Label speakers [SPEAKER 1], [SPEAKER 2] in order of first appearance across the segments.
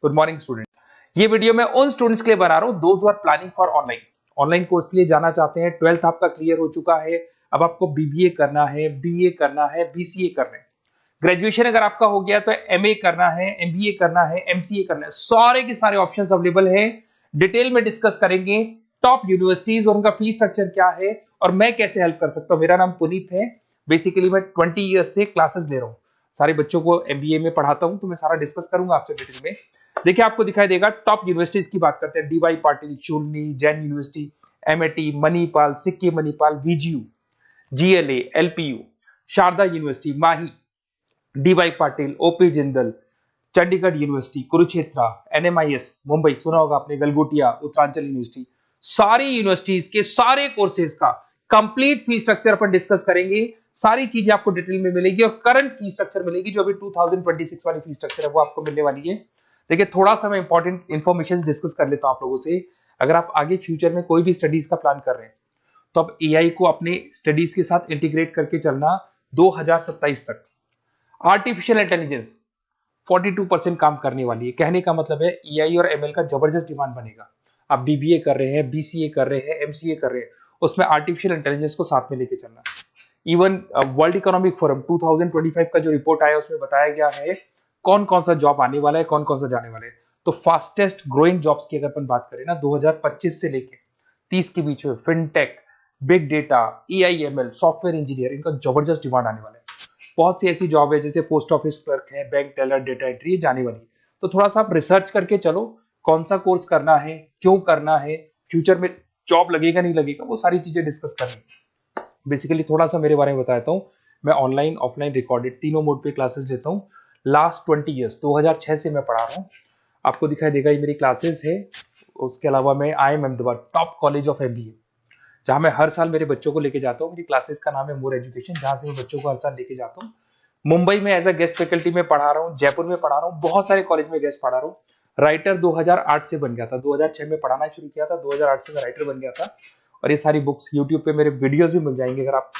[SPEAKER 1] Good morning student. ये video मैं उन स्टूडेंट्स के लिए बना रहा हूं those who are planning for online course के लिए जाना चाहते हैं। 12th आपका क्लियर हो चुका है, अब आपको बीबीए करना है, बीए करना है, बीसीए करना है। ग्रेजुएशन अगर आपका हो गया तो एमए करना है, एमबीए करना है, एमसीए करना है। सारे के सारे ऑप्शंस अवेलेबल हैं। डिटेल में डिस्कस करेंगे टॉप यूनिवर्सिटीज और उनका फीस स्ट्रक्चर क्या है और मैं कैसे हेल्प कर सकता हूं। मेरा नाम पुनीत है। बेसिकली मैं 20 ईयर्स से क्लासेस ले रहा हूं, सारे बच्चों को एमबीए में पढ़ाता हूं, तो मैं सारा डिस्कस करूंगा आपसे डिटेल में। देखिए आपको दिखाई देगा टॉप यूनिवर्सिटीज की बात करते हैं। DY Patil, Shoolini, Jain university, MIT, Manipal, Sikkim Manipal, VGU, GLA, LPU, Sharda university, Mahe, DY Patil, OP Jindal, Chandigarh university, Kurukshetra, NMIS Mumbai सुना होगा आपने, गलगोटिया, उत्तरांचल यूनिवर्सिटी। सारी यूनिवर्सिटीज के सारे कोर्सेज का कंप्लीट फीस स्ट्रक्चर अपन डिस्कस करेंगे। सारी चीजें आपको डिटेल में मिलेगी और करंट फीस स्ट्रक्चर मिलेगी, जो अभी 2026 वाली फीस स्ट्रक्चर है वो आपको मिलने वाली है। देखिए थोड़ा सा मैं इंपॉर्टेंट इन्फॉर्मेशन डिस्कस कर लेता हूं आप लोगों से। अगर आप आगे फ्यूचर में कोई भी स्टडीज का प्लान कर रहे हैं तो आप एआई को अपने स्टडीज के साथ इंटीग्रेट करके चलना। 2027 तक आर्टिफिशियल इंटेलिजेंस 42% काम करने वाली है। कहने का मतलब है एआई और एमएल का जबरदस्त डिमांड बनेगा। आप बीबीए कर रहे हैं, बीसीए कर रहे हैं, एमसीए कर रहे हैं, उसमें आर्टिफिशियल इंटेलिजेंस को साथ में लेके चलना। इवन वर्ल्ड इकोनॉमिक फोरम 2025 का जो रिपोर्ट आया उसमें बताया गया है कौन कौन सा जॉब आने वाला है, कौन कौन सा जाने वाला है। तो फास्टेस्ट ग्रोइंग जॉब्स की अगर अपन बात करें ना 2025 से लेके 30 के बीच में fintech, big data, AIML, software engineer, इनका जबरदस्त डिमांड आने वाला है। बहुत सी ऐसी जॉब है जैसे पोस्ट ऑफिस क्लर्क है, बैंक टेलर, डेटा एंट्री, जाने वाली है। तो थोड़ा सा आप रिसर्च करके चलो कौन सा कोर्स करना है, क्यों करना है, फ्यूचर में जॉब लगेगा नहीं लगेगा, वो सारी चीजें डिस्कस करेंगे। बेसिकली थोड़ा सा मेरे बारे में बताता हूँ। मैं ऑनलाइन, ऑफलाइन, रिकॉर्डेड तीनों मोड पे क्लासेस लेता हूँ। लास्ट 20 ईयर्स 2006 से मैं पढ़ा रहा हूँ। आपको दिखाई देगा ये मेरी क्लासेस है। उसके अलावा मैं IIM Ahmedabad top college of MBA, जहां मैं हर साल मेरे बच्चों को लेके जाता हूँ। मेरी क्लासेस का नाम है मोर एजुकेशन, जहां से मैं बच्चों को हर साल लेके जाता हूँ। मुंबई में एज अ गेस्ट फैकल्टी में पढ़ा रहा हूँ, जयपुर में पढ़ा रहा हूँ, बहुत सारे कॉलेज में गेस्ट पढ़ा रहा हूँ। राइटर 2008 से बन गया था, 2006 में पढ़ाना शुरू किया था, 2008 से मैं राइटर बन गया था। और ये सारी बुक्स यूट्यूब पे मेरे वीडियोस भी मिल जाएंगे। अगर आप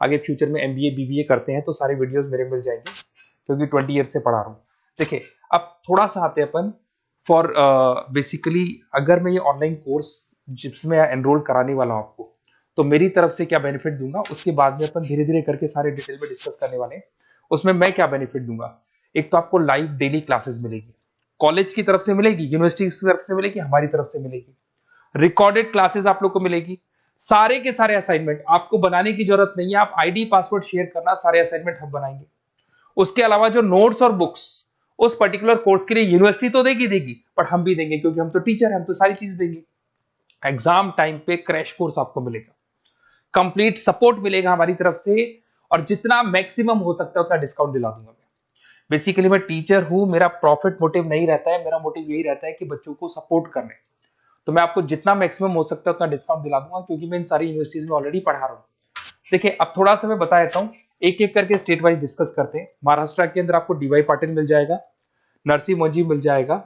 [SPEAKER 1] आगे फ्यूचर में एमबीए बीबीए करते हैं तो सारे वीडियोस मेरे मिल जाएंगे, क्योंकि 20 ईयर से पढ़ा रहा हूँ। देखिए अब थोड़ा सा आते हैं अपन फॉर बेसिकली अगर मैं ये ऑनलाइन कोर्स जिसमें एनरोल कराने वाला हूँ आपको, तो मेरी तरफ से क्या बेनिफिट दूंगा उसके बाद में अपन धीरे धीरे करके सारे डिटेल में डिस्कस करने वाले हैं। उसमें मैं क्या बेनिफिट दूंगा, एक तो आपको लाइव डेली क्लासेस मिलेगी, कॉलेज की तरफ से मिलेगी, यूनिवर्सिटी की तरफ से मिलेगी, हमारी तरफ से मिलेगी। रिकॉर्डेड क्लासेस आप लोग को मिलेगी। सारे के सारे असाइनमेंट आपको बनाने की जरूरत नहीं है, आप आईडी पासवर्ड शेयर करना, सारे असाइनमेंट हम बनाएंगे। उसके अलावा जो नोट्स और बुक्स उस पर्टिकुलर कोर्स के लिए यूनिवर्सिटी तो देगी पर हम भी देंगे, क्योंकि हम तो टीचर हैं, हम तो सारी चीज देंगे। एग्जाम टाइम पे क्रैश कोर्स आपको मिलेगा, कंप्लीट सपोर्ट मिलेगा हमारी तरफ से, और जितना मैक्सिमम हो सकता है उतना डिस्काउंट दिला दूंगा मैं। बेसिकली मैं टीचर हूं, मेरा प्रॉफिट मोटिव नहीं रहता है, मेरा मोटिव यही रहता है कि बच्चों को सपोर्ट करने। तो मैं आपको जितना मैक्सिमम हो सकता है उतना डिस्काउंट दिला दूंगा, क्योंकि मैं इन सारी यूनिवर्सिटीज में ऑलरेडी पढ़ा रहा हूं। देखिए अब थोड़ा सा मैं बता देता हूँ, एक एक करके स्टेट वाइज डिस्कस करते हैं। महाराष्ट्र के अंदर आपको डीवाई पाटिल मिल जाएगा, नरसिंह मंजी मिल जाएगा,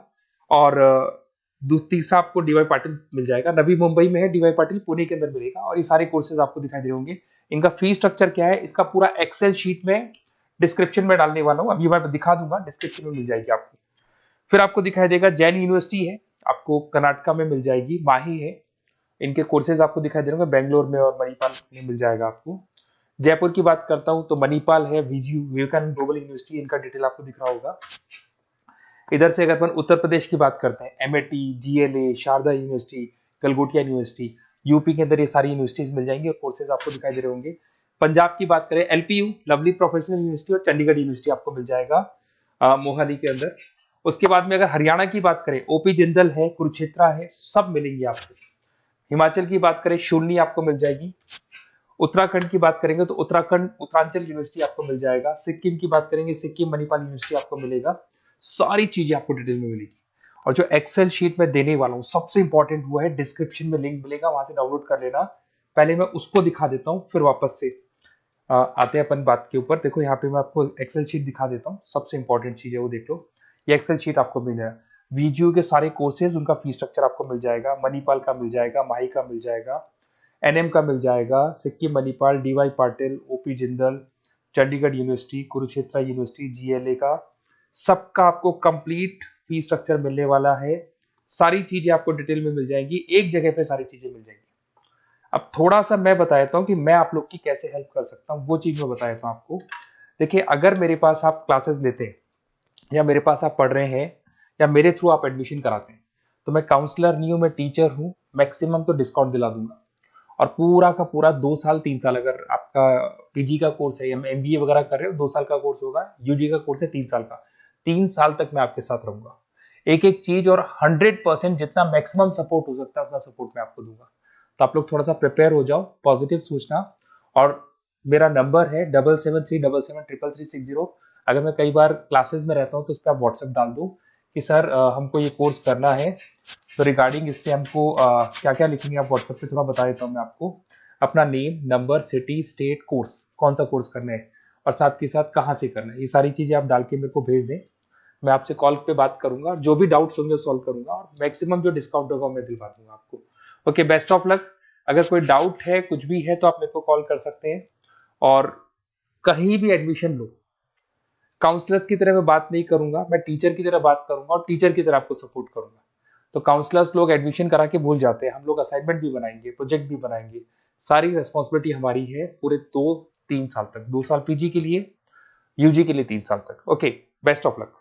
[SPEAKER 1] और तीसरा आपको डीवाई पाटिल मिल जाएगा। नवी मुंबई में है डीवाई पाटिल, पुणे के अंदर मिलेगा। और ये सारे कोर्सेज आपको दिखाई दे रहे होंगे। इनका फीस स्ट्रक्चर क्या है, इसका पूरा एक्सेल शीट में डिस्क्रिप्शन में डालने वाला हूँ, अभी मैं दिखा दूंगा, डिस्क्रिप्शन में मिल जाएगी आपको। फिर आपको दिखाई देगा जैन यूनिवर्सिटी है, आपको कर्नाटका में मिल जाएगी, माही है, इनके कोर्सेज आपको दिखाई दे रहे होंगे, बेंगलोर में और मणिपाल में मिल जाएगा आपको। जयपुर की बात करता हूं तो मणिपाल है, वीजीयू, विवेकानंद ग्लोबल यूनिवर्सिटी, इनका डिटेल आपको दिख रहा होगा। इधर से अगर अपन उत्तर प्रदेश की बात करते हैं, MIT, GLA, Sharda university, Galgotia university, UP के अंदर ये सारी यूनिवर्सिटीज मिल जाएंगी और कोर्सेज आपको दिखाई दे रहे होंगे। पंजाब की बात करें, एलपीयू, लवली प्रोफेशनल यूनिवर्सिटी, और चंडीगढ़ यूनिवर्सिटी आपको मिल जाएगा मोहाली के अंदर। उसके बाद में अगर हरियाणा की बात करें, ओपी जिंदल है, कुरुक्षेत्र है, सब मिलेंगे आपको। हिमाचल की बात करें, शूलनी आपको मिल जाएगी। उत्तराखंड की बात करेंगे तो उत्तराखंड उत्तरांचल यूनिवर्सिटी आपको मिल जाएगा। सिक्किम की बात करेंगे, सिक्किम मणिपाल यूनिवर्सिटी आपको मिलेगा। सारी चीजें आपको डिटेल में मिलेगी। और जो एक्सेल शीट में देने वाला हूँ सबसे इंपॉर्टेंट वो है, डिस्क्रिप्शन में लिंक मिलेगा, वहां से डाउनलोड कर लेना। पहले मैं उसको दिखा देता हूँ, फिर वापस से आते हैं अपन बात के ऊपर। देखो यहाँ पे मैं आपको एक्सेल शीट दिखा देता हूँ, सबसे इंपॉर्टेंट चीज है वो देख लो। ये एक्सेल शीट आपको मिल जाएगा। वीजीयू के सारे कोर्सेज, उनका फीस स्ट्रक्चर आपको मिल जाएगा। मणिपाल का मिल जाएगा, माही का मिल जाएगा, एनएम का मिल जाएगा, Sikkim Manipal, DY Patil, OP Jindal, Chandigarh university, Kurukshetra university, GLA का, सबका आपको कंप्लीट फी स्ट्रक्चर मिलने वाला है, सारी चीजें आपको डिटेल में मिल जाएंगी, एक जगह पे सारी चीजें मिल जाएंगी। अब थोड़ा सा मैं बता देता हूँ कि मैं आप लोग की कैसे हेल्प कर सकता हूँ, वो चीज मैं बता देता हूँ आपको। देखिए, अगर मेरे पास आप क्लासेस लेते हैं या मेरे पास आप पढ़ रहे हैं या मेरे थ्रू आप एडमिशन कराते हैं, तो मैं काउंसलर नहीं हूँ, मैं टीचर हूँ, मैक्सिमम तो डिस्काउंट दिला दूंगा। और पूरा का पूरा 2 साल 3 साल, अगर आपका पीजी का कोर्स है या एमबीए वगैरह कर रहे हो, 2 साल का कोर्स होगा, यूजी का कोर्स है 3 साल का, 3 साल तक मैं आपके साथ रहूंगा। एक एक चीज और 100% जितना मैक्सिमम सपोर्ट हो सकता है उतना सपोर्ट मैं आपको दूंगा। तो आप लोग थोड़ा सा प्रिपेयर हो जाओ, पॉजिटिव सोचना। और मेरा नंबर है 7737733360। अगर मैं कई बार क्लासेस में रहता हूँ तो उस पर आप व्हाट्सएप डाल दो कि सर हमको ये कोर्स करना है, तो रिगार्डिंग इससे हमको क्या क्या लिखेंगे आप व्हाट्सएप पे थोड़ा बता देता हूँ मैं आपको। अपना name, number, city, state, course, कौन सा कोर्स करना है और साथ के साथ कहाँ से करना है, ये सारी चीजें आप डाल के मेरे को भेज दें। मैं आपसे कॉल पे बात करूंगा, जो भी डाउट्स होंगे सॉल्व करूंगा और मैक्सिमम जो डिस्काउंट होगा मैं दिलवा दूंगा आपको। Okay, best of luck. अगर कोई डाउट है, कुछ भी है, तो आप मेरे को कॉल कर सकते हैं। और कहीं भी एडमिशन लो, काउंसलर्स की तरह मैं बात नहीं करूंगा, मैं टीचर की तरह बात करूंगा और टीचर की तरह आपको सपोर्ट करूंगा। तो काउंसलर्स लोग एडमिशन करा के भूल जाते हैं, हम लोग असाइनमेंट भी बनाएंगे, प्रोजेक्ट भी बनाएंगे, सारी रेस्पॉन्सिबिलिटी हमारी है पूरे 2-3 साल तक, 2 साल पीजी के लिए, यूजी के लिए 3 साल तक। Okay, best of luck.